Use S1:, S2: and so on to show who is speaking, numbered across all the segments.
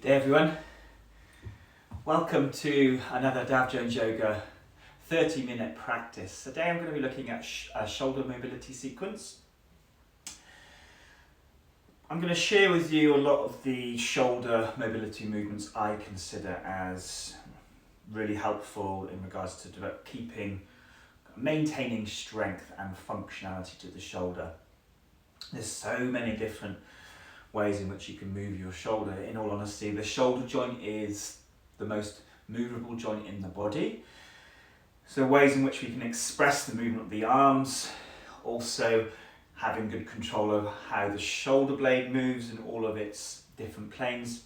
S1: Hey everyone, welcome to another Dav Jones Yoga 30-minute practice. Today I'm going to be looking at a shoulder mobility sequence. I'm going to share with you a lot of the shoulder mobility movements I consider as really helpful in regards to maintaining strength and functionality to the shoulder. There's so many different ways in which you can move your shoulder. In all honesty, the shoulder joint is the most movable joint in the body. So ways in which we can express the movement of the arms, also having good control of how the shoulder blade moves in all of its different planes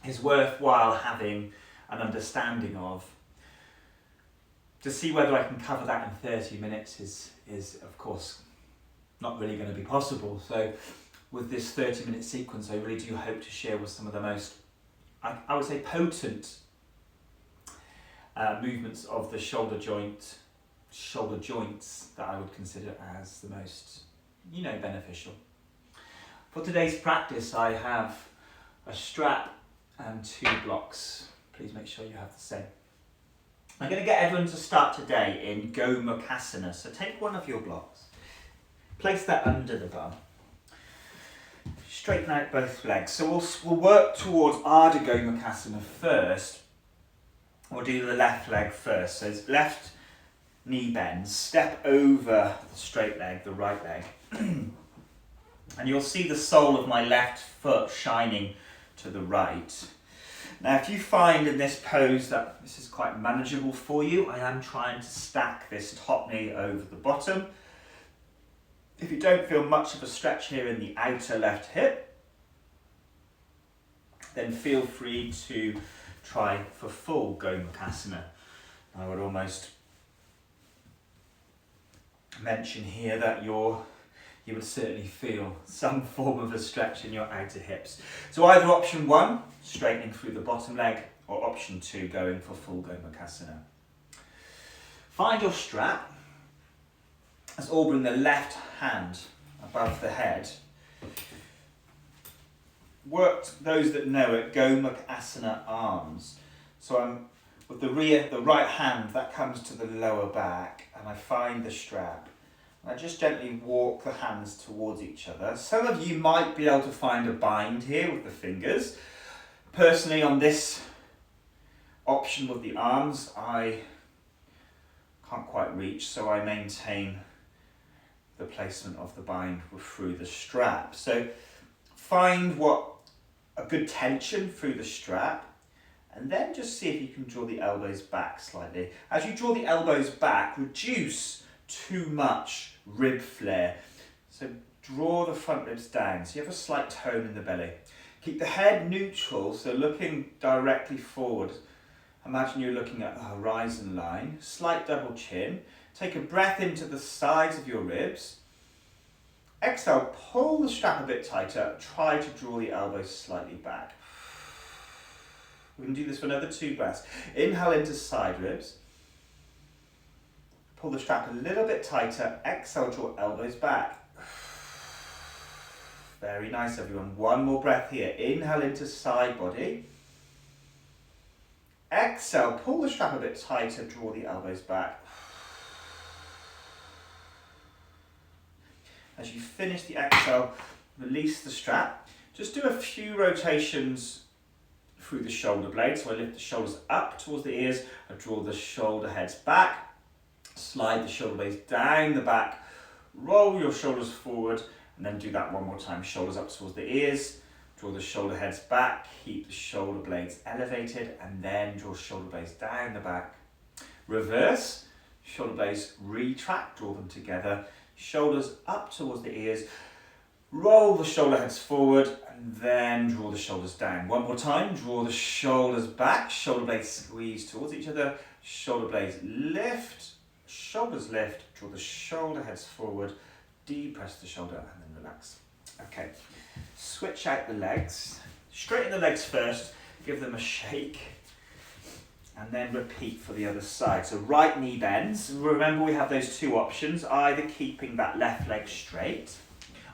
S1: is worthwhile having an understanding of. To see whether I can cover that in 30 minutes is of course not really going to be possible. So with this 30-minute sequence, I really do hope to share with some of the most, I would say, potent movements of the shoulder joints that I would consider as the most, beneficial. For today's practice, I have a strap and 2 blocks. Please make sure you have the same. I'm going to get everyone to start today in Gomukhasana. So take one of your blocks, place that under the bum. Straighten out both legs. So we'll work towards Ardha Gomukhasana first. We'll do the left leg first. So left knee bends, step over the straight leg, the right leg. And you'll see the sole of my left foot shining to the right. Now if you find in this pose that this is quite manageable for you, I am trying to stack this top knee over the bottom. If you don't feel much of a stretch here in the outer left hip, then feel free to try for full Gomukhasana. I would almost mention here that you would certainly feel some form of a stretch in your outer hips. So either option 1, straightening through the bottom leg, or option 2, going for full Gomukhasana. Find your strap. Let's all bring the left hand above the head. Worked, those that know it, Gomukhasana arms. So I'm with the right hand that comes to the lower back, and I find the strap. And I just gently walk the hands towards each other. Some of you might be able to find a bind here with the fingers. Personally, on this option with the arms, I can't quite reach, so I maintain the placement of the bind through the strap. So find a good tension through the strap, and then just see if you can draw the elbows back slightly. As you draw the elbows back, reduce too much rib flare. So draw the front ribs down so you have a slight tone in the belly. Keep the head neutral, so looking directly forward. Imagine you're looking at the horizon line, slight double chin. Take a breath into the sides of your ribs. Exhale, pull the strap a bit tighter. Try to draw the elbows slightly back. We can do this for another 2 breaths. Inhale into side ribs. Pull the strap a little bit tighter. Exhale, draw elbows back. Very nice, everyone. One more breath here. Inhale into side body. Exhale, pull the strap a bit tighter. Draw the elbows back. As you finish the exhale, release the strap. Just do a few rotations through the shoulder blade. So I lift the shoulders up towards the ears. I draw the shoulder heads back. Slide the shoulder blades down the back. Roll your shoulders forward. And then do that one more time. Shoulders up towards the ears. Draw the shoulder heads back. Keep the shoulder blades elevated. And then draw shoulder blades down the back. Reverse. Shoulder blades retract. Draw them together. Shoulders up towards the ears, roll the shoulder heads forward, and then draw the shoulders down. One more time, draw the shoulders back, shoulder blades squeeze towards each other, shoulder blades lift, shoulders lift, draw the shoulder heads forward, depress the shoulder, and then relax. Okay, switch out the legs, straighten the legs first, give them a shake, and then repeat for the other side. So right knee bends. Remember we have those 2 options, either keeping that left leg straight,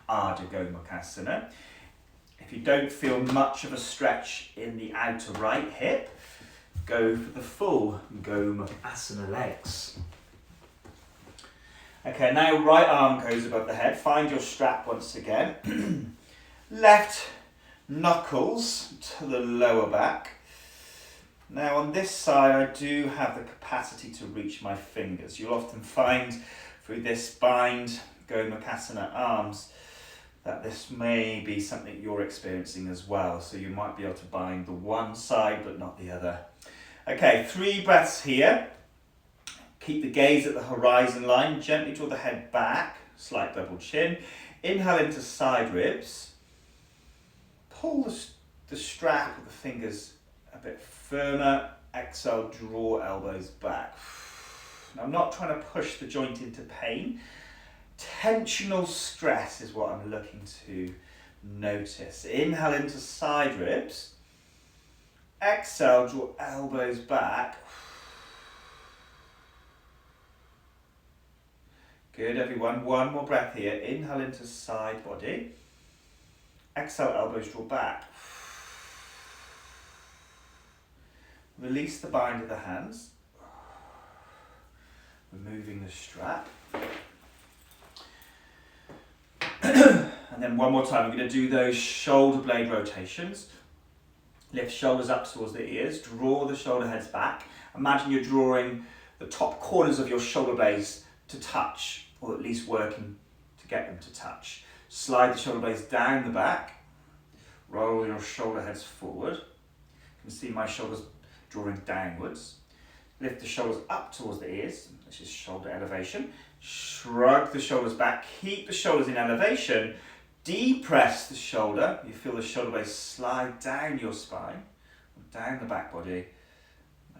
S1: Ardha Gomukhasana. If If you don't feel much of a stretch in the outer right hip, go for the full Gomukhasana legs. Okay, now right arm goes above the head. Find your strap once again. Left knuckles to the lower back. Now on this side I do have the capacity to reach my fingers. You'll often find through this bind Gomukhasana arms that this may be something you're experiencing as well. So you might be able to bind the one side but not the other. Okay, 3 breaths here. Keep the gaze at the horizon line. Gently draw the head back, slight double chin. Inhale into side ribs. Pull the strap of the fingers a bit firmer. Exhale, draw elbows back. Now, I'm not trying to push the joint into pain. Tensional stress is what I'm looking to notice. Inhale into side ribs. Exhale, draw elbows back. Good, everyone. One more breath here. Inhale into side body. Exhale, elbows draw back. Release the bind of the hands. Removing the strap. And then one more time, we're going to do those shoulder blade rotations. Lift shoulders up towards the ears. Draw the shoulder heads back. Imagine you're drawing the top corners of your shoulder blades to touch, or at least working to get them to touch. Slide the shoulder blades down the back. Roll your shoulder heads forward. You can see my shoulders drawing downwards. Lift the shoulders up towards the ears. This is shoulder elevation. Shrug the shoulders back. Keep the shoulders in elevation. Depress the shoulder. You feel the shoulder blades slide down your spine, down the back body,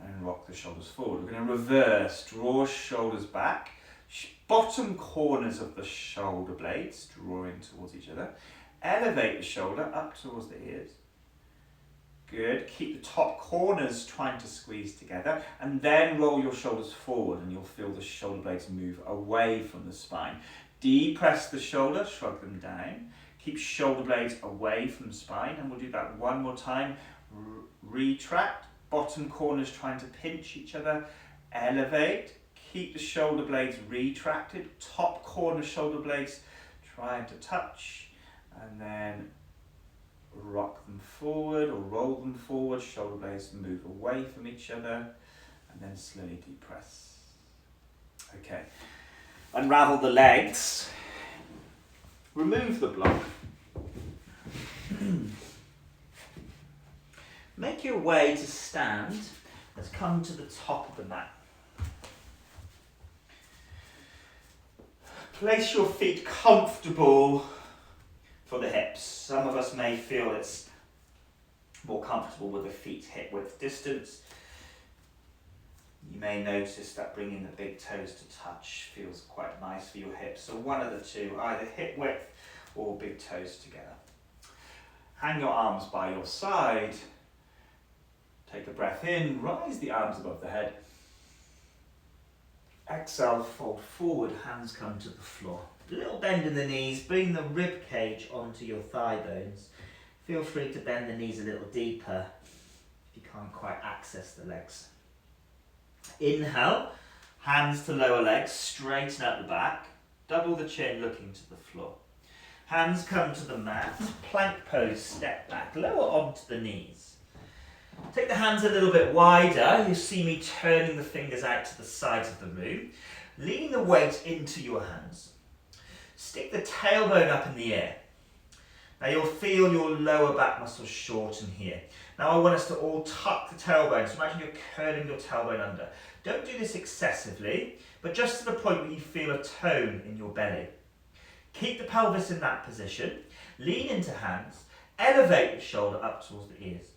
S1: and rock the shoulders forward. We're going to reverse. Draw shoulders back. Bottom corners of the shoulder blades drawing towards each other. Elevate the shoulder up towards the ears. Good. Keep the top corners trying to squeeze together, and then roll your shoulders forward and you'll feel the shoulder blades move away from the spine. Depress the shoulder, shrug them down. Keep shoulder blades away from the spine, and we'll do that one more time. Retract, bottom corners trying to pinch each other. Elevate. Keep the shoulder blades retracted, top corner shoulder blades trying to touch, and then rock them forward or roll them forward, shoulder blades move away from each other, and then slowly depress. Okay, unravel the legs, remove the block. Make your way to stand. Let's come to the top of the mat. Place your feet comfortable for the hips. Some of us may feel it's more comfortable with the feet hip width distance. You may notice that bringing the big toes to touch feels quite nice for your hips. So one of the two, either hip width or big toes together. Hang your arms by your side. Take a breath in, rise the arms above the head. Exhale, fold forward, hands come to the floor. A little bend in the knees, bring the rib cage onto your thigh bones. Feel free to bend the knees a little deeper if you can't quite access the legs. Inhale, hands to lower legs, straighten out the back, double the chin looking to the floor. Hands come to the mat, plank pose, step back, lower onto the knees. Take the hands a little bit wider. You see me turning the fingers out to the sides of the room. Lean the weight into your hands. Stick the tailbone up in the air. Now you'll feel your lower back muscles shorten here. Now I want us to all tuck the tailbone. So imagine you're curling your tailbone under. Don't do this excessively, but just to the point where you feel a tone in your belly. Keep the pelvis in that position. Lean into hands. Elevate the shoulder up towards the ears.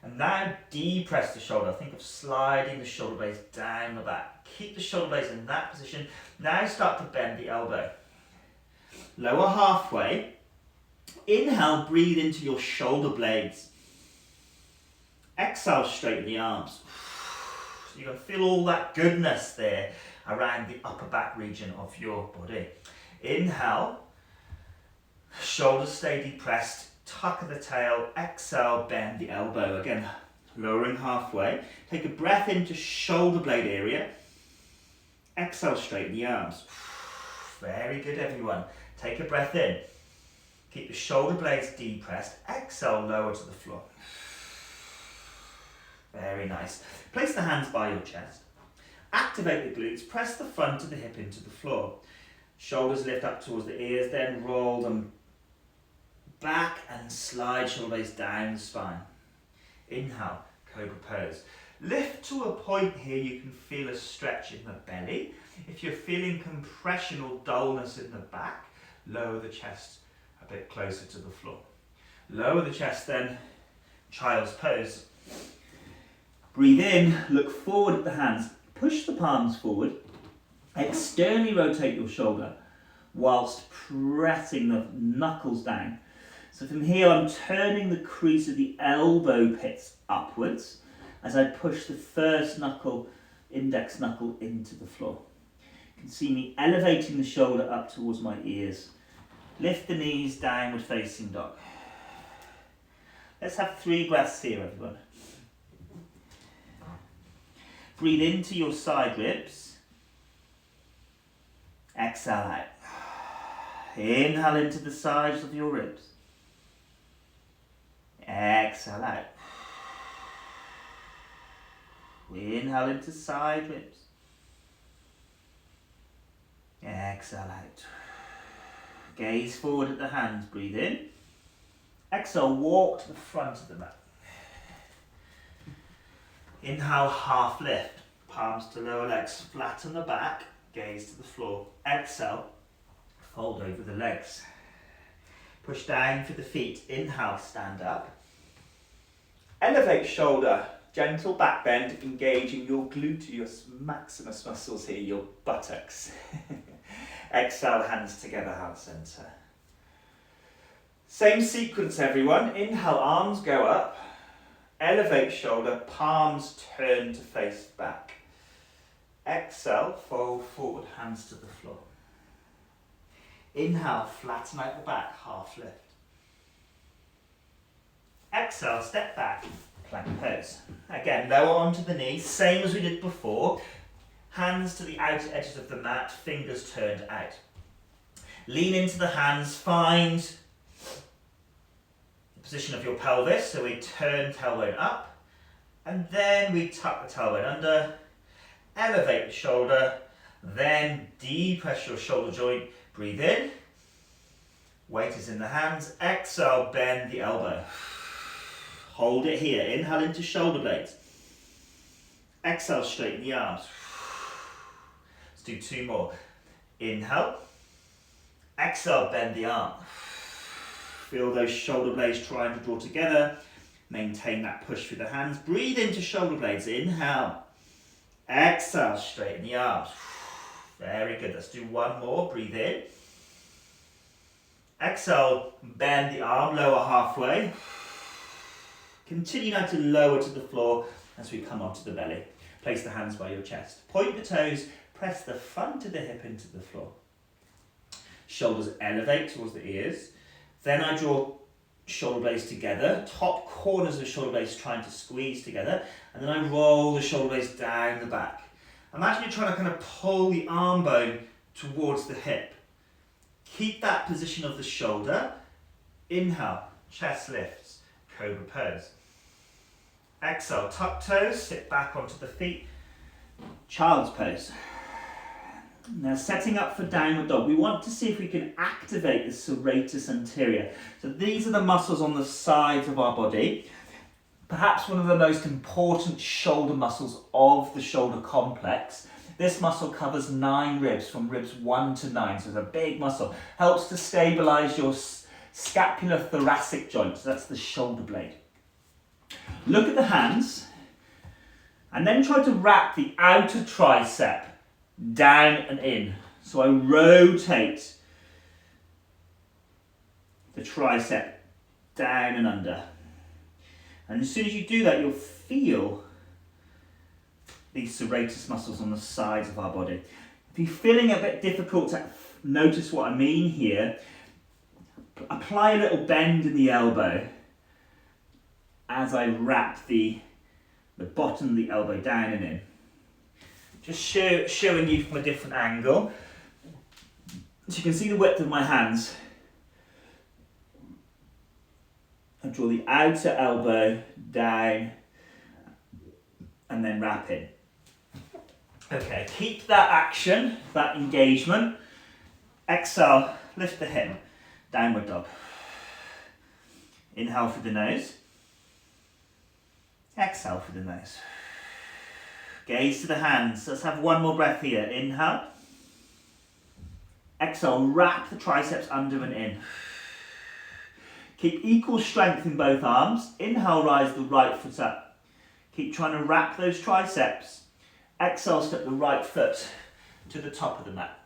S1: And now depress the shoulder. Think of sliding the shoulder blades down the back. Keep the shoulder blades in that position. Now start to bend the elbow. Lower halfway. Inhale, breathe into your shoulder blades. Exhale, straighten the arms. So you're going to feel all that goodness there around the upper back region of your body. Inhale. Shoulders stay depressed. tuck of the tail, exhale, bend the elbow. Again, lowering halfway. Take a breath into shoulder blade area. Exhale, straighten the arms. Very good, everyone. Take a breath in. Keep the shoulder blades depressed. Exhale, lower to the floor. Very nice. Place the hands by your chest. Activate the glutes. Press the front of the hip into the floor. Shoulders lift up towards the ears, then roll them back and slide shoulder blades down the spine. Inhale, cobra pose. Lift to a point here you can feel a stretch in the belly. If you're feeling compression or dullness in the back, lower the chest a bit closer to the floor. Lower the chest then, child's pose. Breathe in, look forward at the hands. Push the palms forward. Externally rotate your shoulder whilst pressing the knuckles down. So from here I'm turning the crease of the elbow pits upwards as I push the first knuckle, index knuckle, into the floor. You can see me elevating the shoulder up towards my ears. Lift the knees, downward facing dog. Let's have 3 breaths here, everyone. Breathe into your side ribs. Exhale out. Inhale into the sides of your ribs. Exhale out. Inhale into side ribs. Exhale out. Gaze forward at the hands. Breathe in. Exhale, walk to the front of the mat. Inhale, half lift. Palms to lower legs. Flatten the back. Gaze to the floor. Exhale, fold over the legs. Push down for the feet. Inhale, stand up. Elevate shoulder. Gentle back bend, engaging your gluteus maximus muscles here, your buttocks. Exhale, hands together, heart center. Same sequence, everyone. Inhale, arms go up. Elevate shoulder, palms turn to face back. Exhale, fold forward, hands to the floor. Inhale, flatten out the back, half lift. Exhale, step back, plank pose. Again, lower onto the knees, same as we did before. Hands to the outer edges of the mat, fingers turned out. Lean into the hands, find the position of your pelvis, so we turn tailbone up, and then we tuck the tailbone under, elevate the shoulder, then depress your shoulder joint, breathe in, weight is in the hands, exhale, bend the elbow. Hold it here, inhale into shoulder blades. Exhale, straighten the arms. Let's do 2 more. Inhale. Exhale, bend the arm. Feel those shoulder blades trying to draw together. Maintain that push through the hands. Breathe into shoulder blades. Inhale. Exhale, straighten the arms. Very good. Let's do 1 more. Breathe in. Exhale, bend the arm, lower halfway. Continue now to lower to the floor as we come onto the belly. Place the hands by your chest. Point the toes, press the front of the hip into the floor. Shoulders elevate towards the ears. Then I draw shoulder blades together, top corners of the shoulder blades trying to squeeze together, and then I roll the shoulder blades down the back. Imagine you're trying to kind of pull the arm bone towards the hip. Keep that position of the shoulder. Inhale, chest lifts, cobra pose. Exhale, tuck toes, sit back onto the feet, child's pose. Now setting up for downward dog, we want to see if we can activate the serratus anterior. So these are the muscles on the sides of our body. Perhaps one of the most important shoulder muscles of the shoulder complex. This muscle covers 9 ribs, from ribs 1 to 9, so it's a big muscle. Helps to stabilize your scapulothoracic joint, so that's the shoulder blade. Look at the hands, and then try to wrap the outer tricep down and in. So I rotate the tricep down and under. And as soon as you do that, you'll feel these serratus muscles on the sides of our body. If you're feeling a bit difficult to notice what I mean here,
S2: apply a little bend in the elbow as I wrap the bottom of the elbow down and in. Just showing you from a different angle. So you can see the width of my hands. I draw the outer elbow down and then wrap in. Okay, keep that action, that engagement. Exhale, lift the hip, downward dog. Inhale through the nose. Exhale through the nose. Gaze to the hands. Let's have one more breath here. Inhale. Exhale, wrap the triceps under and in. Keep equal strength in both arms. Inhale, rise the right foot up. Keep trying to wrap those triceps. Exhale, step the right foot to the top of the mat.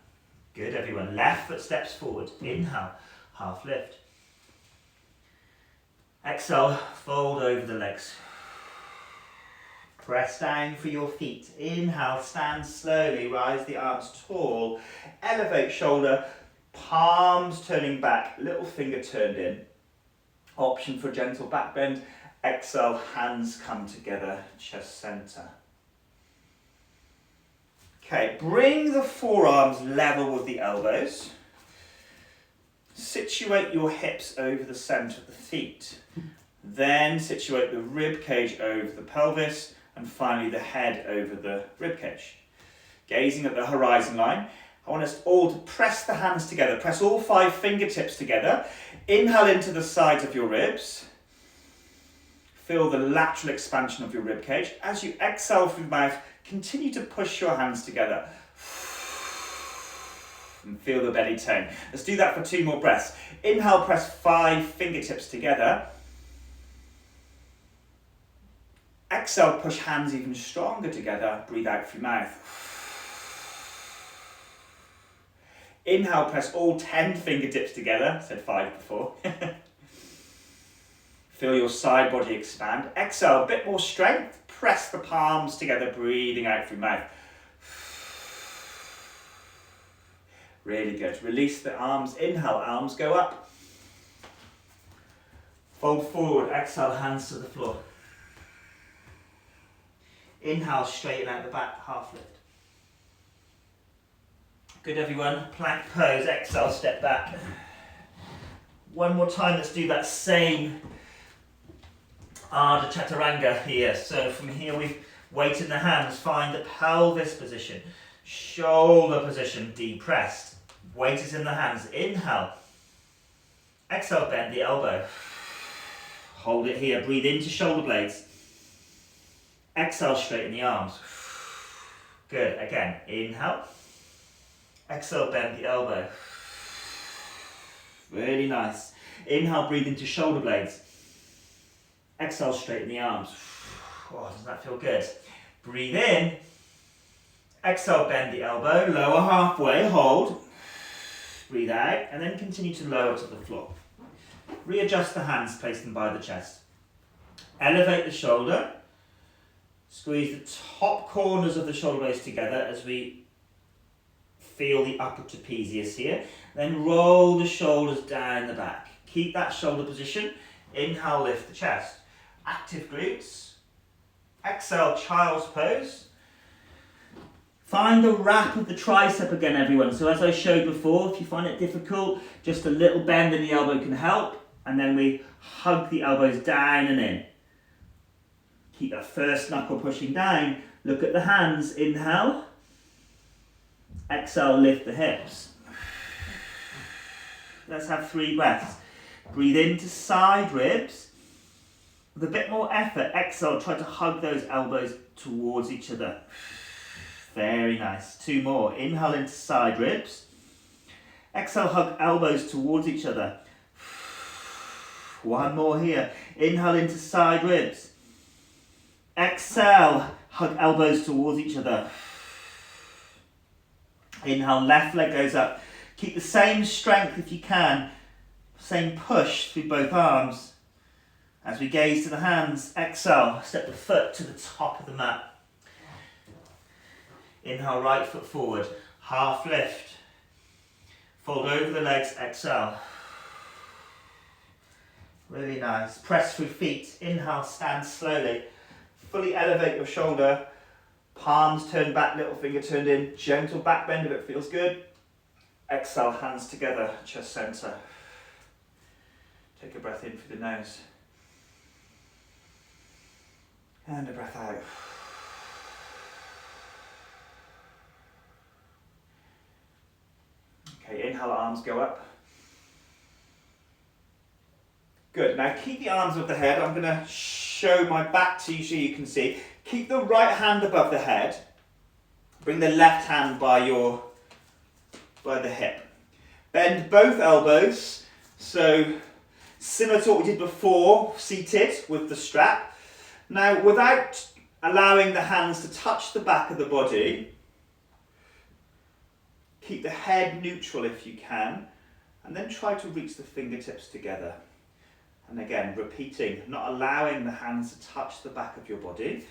S2: Good, everyone. Left foot steps forward. Inhale, half lift. Exhale, fold over the legs. Press down for your feet. Inhale, stand slowly, rise the arms tall. Elevate shoulder, palms turning back, little finger turned in. Option for gentle back bend. Exhale, hands come together, chest center. Okay, bring the forearms level with the elbows. Situate your hips over the center of the feet. Then situate the rib cage over the pelvis, and finally the head over the rib cage. Gazing at the horizon line, I want us all to press the hands together. Press all 5 fingertips together. Inhale into the sides of your ribs. Feel the lateral expansion of your rib cage. As you exhale through the mouth, continue to push your hands together. And feel the belly tone. Let's do that for 2 more breaths. Inhale, press 5 fingertips together. Exhale, push hands even stronger together. Breathe out through mouth. Inhale, press all 10 fingertips together. Said 5 before. Feel your side body expand. Exhale, a bit more strength. Press the palms together, breathing out through mouth. Really good. Release the arms. Inhale, arms go up. Fold forward. Exhale, hands to the floor. Inhale, straighten out the back, half lift. Good, everyone. Plank pose. Exhale, step back. One more time, let's do that same Ardha Chaturanga here. So from here, we've weight in the hands. Find the pelvis position. Shoulder position, depressed. Weight is in the hands. Inhale. Exhale, bend the elbow. Hold it here. Breathe into shoulder blades. Exhale, straighten the arms. Good. Again, inhale. Exhale, bend the elbow. Really nice. Inhale, breathe into shoulder blades. Exhale, straighten the arms. Oh, doesn't that feel good? Breathe in. Exhale, bend the elbow. Lower halfway, hold. Breathe out, and then continue to lower to the floor. Readjust the hands, place them by the chest. Elevate the shoulder. Squeeze the top corners of the shoulder blades together as we feel the upper trapezius here. Then roll the shoulders down the back. Keep that shoulder position. Inhale, lift the chest. Active glutes. Exhale, child's pose. Find the wrap of the tricep again, everyone. So as I showed before, if you find it difficult, just a little bend in the elbow can help. And then we hug the elbows down and in. Keep that first knuckle pushing down. Look at the hands. Inhale. Exhale, lift the hips. Let's have 3 breaths. Breathe into side ribs. With a bit more effort, exhale, try to hug those elbows towards each other. Very nice. 2 more. Inhale into side ribs. Exhale, hug elbows towards each other. 1 more here. Inhale into side ribs. Exhale, hug elbows towards each other. Inhale, left leg goes up. Keep the same strength if you can. Same push through both arms. As we gaze to the hands, exhale, step the foot to the top of the mat. Inhale, right foot forward, half lift. Fold over the legs, exhale. Really nice. Press through feet. Inhale, stand slowly. Fully elevate your shoulder. Palms turned back, little finger turned in. Gentle back bend if it feels good. Exhale, hands together, chest center. Take a breath in through the nose. And a breath out. Okay, inhale, arms go up. Good, now keep the arms above the head. I'm going to show my back to you so you can see. Keep the right hand above the head. Bring the left hand by the hip. Bend both elbows. So similar to what we did before, seated with the strap. Now without allowing the hands to touch the back of the body, keep the head neutral if you can, and then try to reach the fingertips together. And again, repeating, not allowing the hands to touch the back of your body.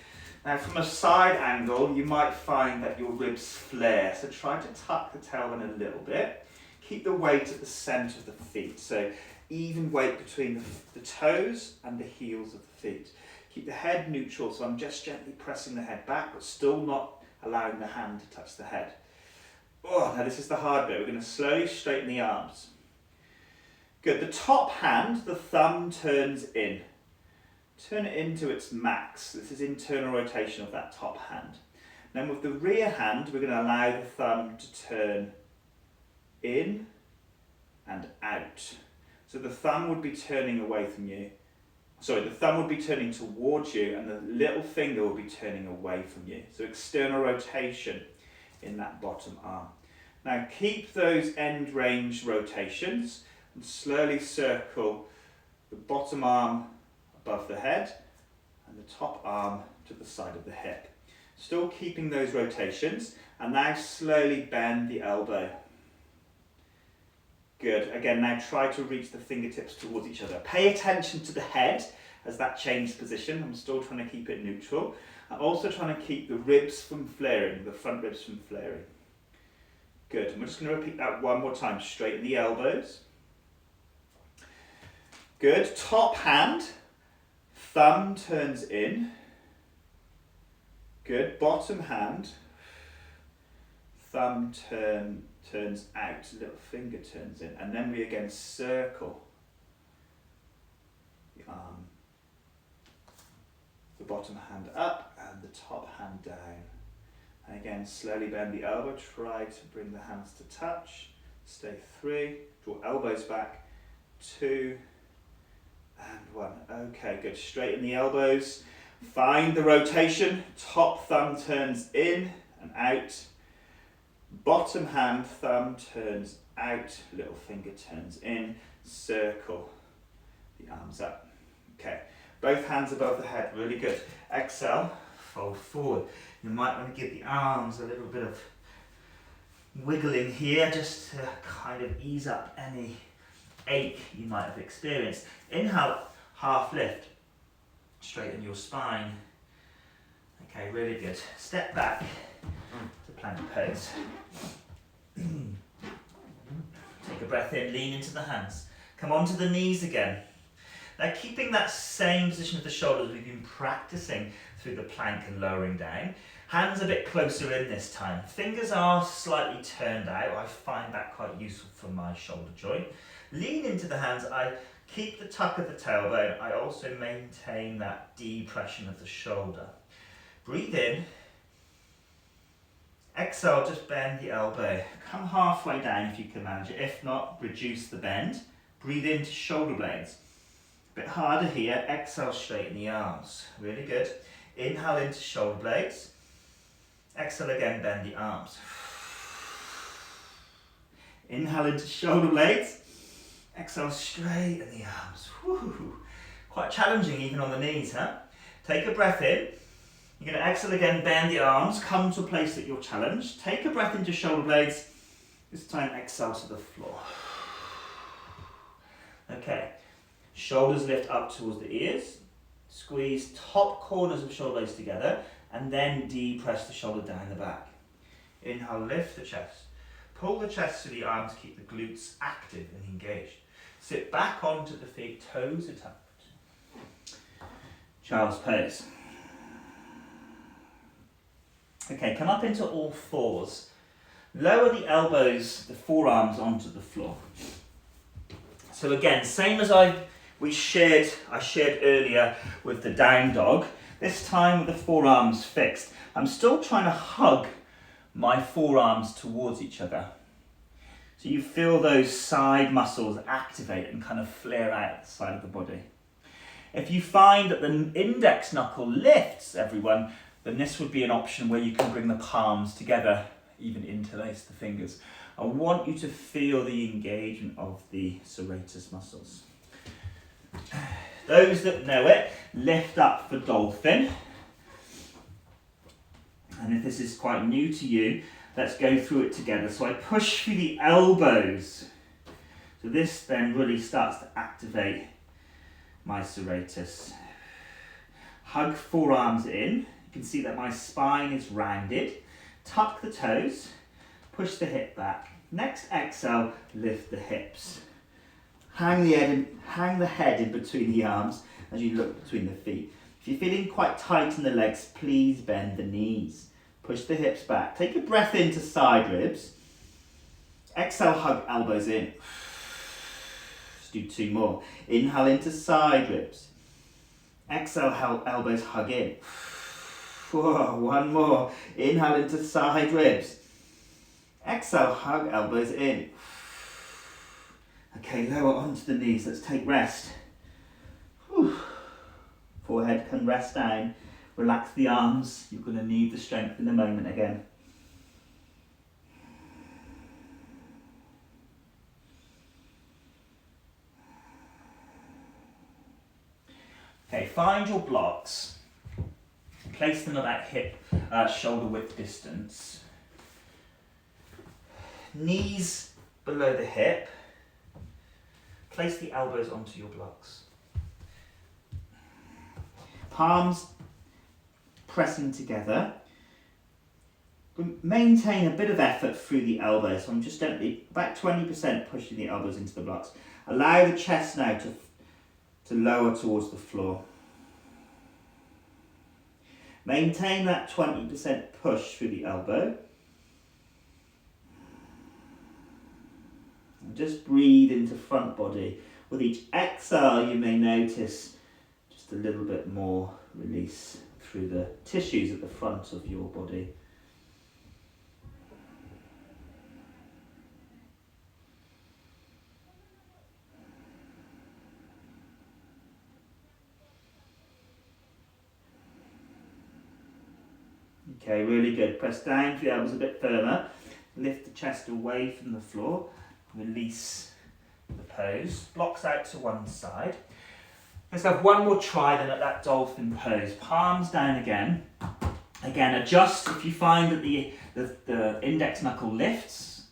S2: Now from a side angle, you might find that your ribs flare, so try to tuck the tailbone a little bit. Keep the weight at the centre of the feet, so even weight between the toes and the heels of the feet. Keep the head neutral, so I'm just gently pressing the head back, but still not allowing the hand to touch the head. Oh, now this is the hard bit. We're going to slowly straighten the arms. Good, the top hand, the thumb turns in. Turn it into its max. This is internal rotation of that top hand. Then with the rear hand, we're going to allow the thumb to turn in and out. So the thumb would be turning away from you. Sorry, the thumb would be turning towards you and the little finger will be turning away from you. So external rotation in that bottom arm. Now keep those end range rotations and slowly circle the bottom arm above the head and the top arm to the side of the hip. Still keeping those rotations, and now slowly bend the elbow. Good. Again, now try to reach the fingertips towards each other. Pay attention to the head as that changes position. I'm still trying to keep it neutral. I'm also trying to keep the ribs from flaring, the front ribs from flaring. Good. And we're just going to repeat that one more time. Straighten the elbows. Good. Top hand, thumb turns in. Good. Bottom hand, thumb turns out, little finger turns in. And then we again circle the arm. The bottom hand up and the top hand down. And again, slowly bend the elbow. Try to bring the hands to touch. Stay 3. Draw elbows back. 2. And 1. Okay, good. Straighten the elbows. Find the rotation. Top thumb turns in and out. Bottom hand, thumb turns out. Little finger turns in. Circle the arms up. Okay. Both hands above the head. Really good. Exhale. Fold forward. You might want to give the arms a little bit of wiggling here just to kind of ease up any ache you might have experienced. Inhale, half lift. Straighten your spine. Okay, really good. Step back to plank pose. Take a breath in, lean into the hands. Come onto the knees again. Now keeping that same position of the shoulders we've been practicing through the plank and lowering down. Hands a bit closer in this time. Fingers are slightly turned out. I find that quite useful for my shoulder joint. Lean into the hands. I keep the tuck of the tailbone. I also maintain that depression of the shoulder. Breathe in. Exhale, just bend the elbow. Come halfway down if you can manage it. If not, reduce the bend. Breathe into shoulder blades. A bit harder here. Exhale, straighten the arms. Really good. Inhale into shoulder blades. Exhale again, bend the arms. Inhale into shoulder blades. Exhale, straighten the arms. Woo. Quite challenging even on the knees, huh? Take a breath in. You're going to exhale again, bend the arms. Come to a place that you're challenged. Take a breath into shoulder blades. This time exhale to the floor. Okay. Shoulders lift up towards the ears. Squeeze top corners of shoulder blades together and then depress the shoulder down the back. Inhale, lift the chest. Pull the chest to the arms, keep the glutes active and engaged. Sit back onto the feet, toes are tucked. Child's pose. Okay, come up into all fours. Lower the elbows, the forearms onto the floor. So again, same as I shared earlier with the down dog, this time with the forearms fixed. I'm still trying to hug my forearms towards each other. So you feel those side muscles activate and kind of flare out the side of the body. If you find that the index knuckle lifts, everyone, then this would be an option where you can bring the palms together, even interlace the fingers. I want you to feel the engagement of the serratus muscles. Those that know it, lift up for dolphin. And if this is quite new to you, let's go through it together. So I push through the elbows. So this then really starts to activate my serratus. Hug forearms in. You can see that my spine is rounded. Tuck the toes. Push the hip back. Next exhale, lift the hips. Hang the head in between the arms as you look between the feet. If you're feeling quite tight in the legs, please bend the knees. Push the hips back. Take a breath into side ribs. Exhale, hug elbows in. Let's do 2 more. Inhale into side ribs. Exhale, elbows hug in. Whoa, 1 more. Inhale into side ribs. Exhale, hug elbows in. Okay, lower onto the knees. Let's take rest. Whew. Forehead can rest down. Relax the arms. You're going to need the strength in a moment again. Okay, find your blocks. Place them about shoulder width distance. Knees below the hip. Place the elbows onto your blocks. Palms pressing together. Maintain a bit of effort through the elbows. So I'm just gently, about 20% pushing the elbows into the blocks. Allow the chest now to lower towards the floor. Maintain that 20% push through the elbow. And just breathe into front body. With each exhale, you may notice just a little bit more release through the tissues at the front of your body. Okay, really good. Press down for the elbows a bit firmer. Lift the chest away from the floor. Release the pose. Blocks out to one side. Let's have one more try then at that dolphin pose. Palms down again. Again, adjust if you find that the index knuckle lifts.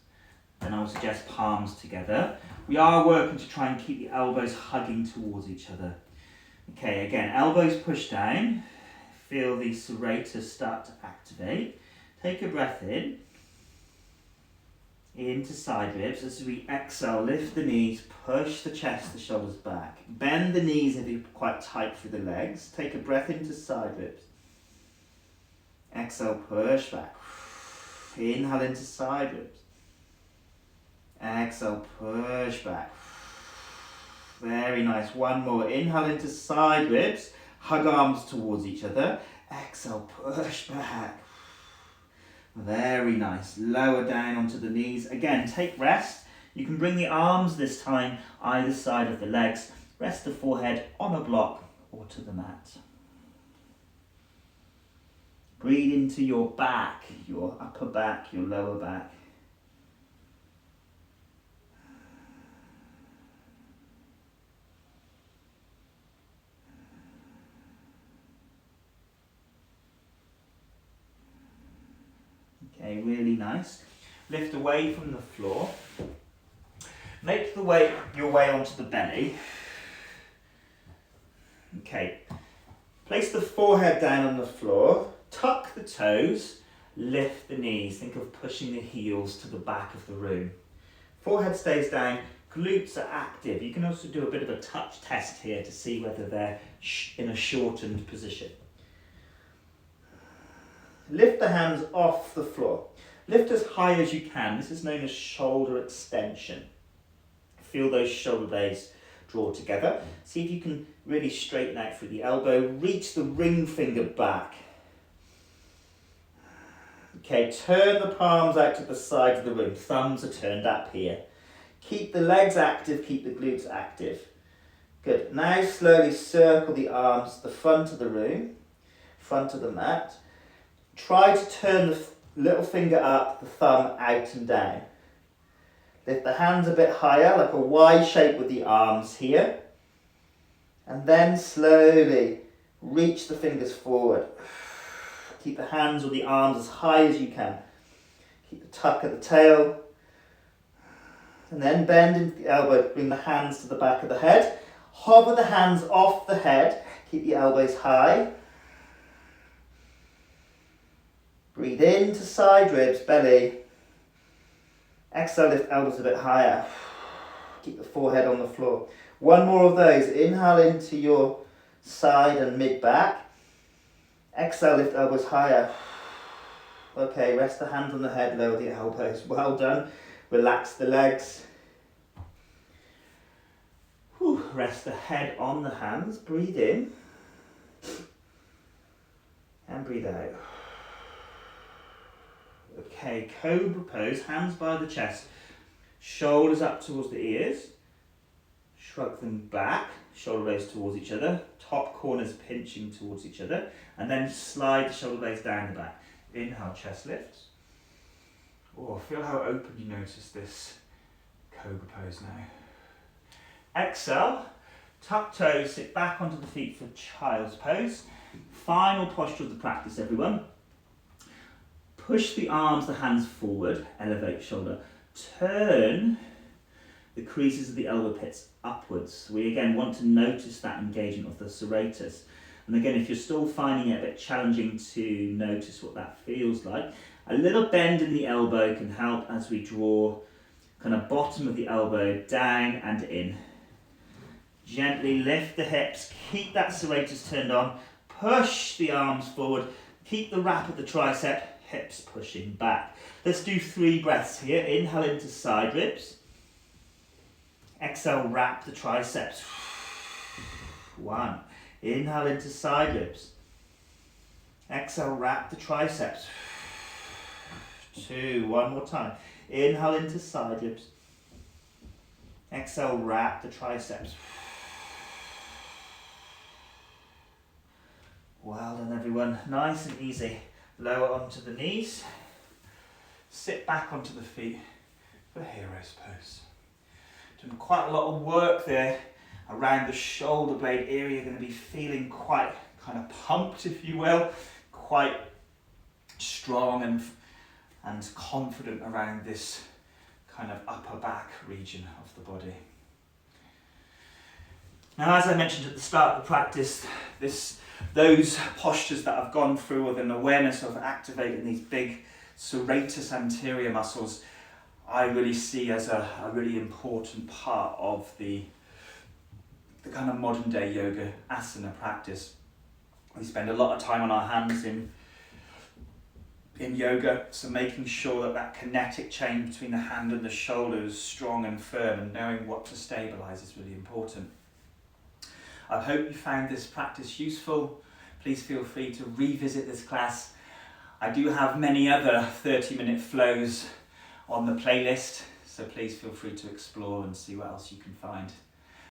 S2: Then I would suggest palms together. We are working to try and keep the elbows hugging towards each other. Okay, again, elbows push down. Feel the serratus start to activate. Take a breath in. Into side ribs. As we exhale, lift the knees, push the chest, the shoulders back. Bend the knees if you're quite tight through the legs. Take a breath into side ribs. Exhale, push back. Inhale into side ribs. Exhale, push back. Very nice. One more. Inhale into side ribs. Hug arms towards each other. Exhale, push back. Very nice. Lower down onto the knees. Again, take rest. You can bring the arms this time either side of the legs. Rest the forehead on a block or to the mat. Breathe into your back, your upper back, your lower back. Okay, really nice. Lift away from the floor. Make your way onto the belly. Okay. Place the forehead down on the floor. Tuck the toes. Lift the knees. Think of pushing the heels to the back of the room. Forehead stays down. glutes are active. You can also do a bit of a touch test here to see whether they're in a shortened position. Lift the hands off the floor. Lift as high as you can. This is known as shoulder extension. Feel those shoulder blades draw together. See if you can really straighten out through the elbow. Reach the ring finger back. Okay, turn the palms out to the sides of the room. Thumbs are turned up here. Keep the legs active, keep the glutes active. Good. Now slowly circle the arms to the front of the room, front of the mat. Try to turn the little finger up, the thumb out and down. Lift the hands a bit higher, like a Y shape with the arms here. And then slowly reach the fingers forward. Keep the hands or the arms as high as you can. Keep the tuck at the tail. And then bend into the elbow, bring the hands to the back of the head. Hover the hands off the head. Keep the elbows high. Breathe into side ribs, belly. Exhale, lift elbows a bit higher. Keep the forehead on the floor. One more of those. Inhale into your side and mid-back. Exhale, lift elbows higher. Okay, rest the hands on the head, lower the elbows. Well done. Relax the legs. Whew. Rest the head on the hands. Breathe in. And breathe out. Okay, cobra pose, hands by the chest, shoulders up towards the ears, shrug them back, shoulder blades towards each other, top corners pinching towards each other, and then slide the shoulder blades down the back. Inhale, chest lifts. Oh, feel how open you notice this cobra pose now. Exhale, tuck toes, sit back onto the feet for child's pose. Final posture of the practice, everyone. Push the arms, the hands forward, elevate shoulder. Turn the creases of the elbow pits upwards. We again want to notice that engagement of the serratus. And again, if you're still finding it a bit challenging to notice what that feels like, a little bend in the elbow can help as we draw kind of bottom of the elbow down and in. Gently lift the hips, keep that serratus turned on, push the arms forward, keep the wrap of the tricep, hips pushing back. Let's do 3 breaths here. Inhale into side ribs. Exhale, wrap the triceps. 1. Inhale into side ribs. Exhale, wrap the triceps. 2. One more time. Inhale into side ribs. Exhale, wrap the triceps. Well done, everyone. Nice and easy. Lower onto the knees. Sit back onto the feet for hero's pose. Doing quite a lot of work there around the shoulder blade area. You're going to be feeling quite kind of pumped, if you will, quite strong and confident around this kind of upper back region of the body. Now, as I mentioned at the start of the practice, those postures that I've gone through with an awareness of activating these big serratus anterior muscles, I really see as a really important part of the kind of modern day yoga asana practice. We spend a lot of time on our hands in yoga, so making sure that kinetic chain between the hand and the shoulder is strong and firm, and knowing what to stabilize is really important. I hope you found this practice useful. Please feel free to revisit this class. I do have many other 30-minute flows on the playlist, so please feel free to explore and see what else you can find.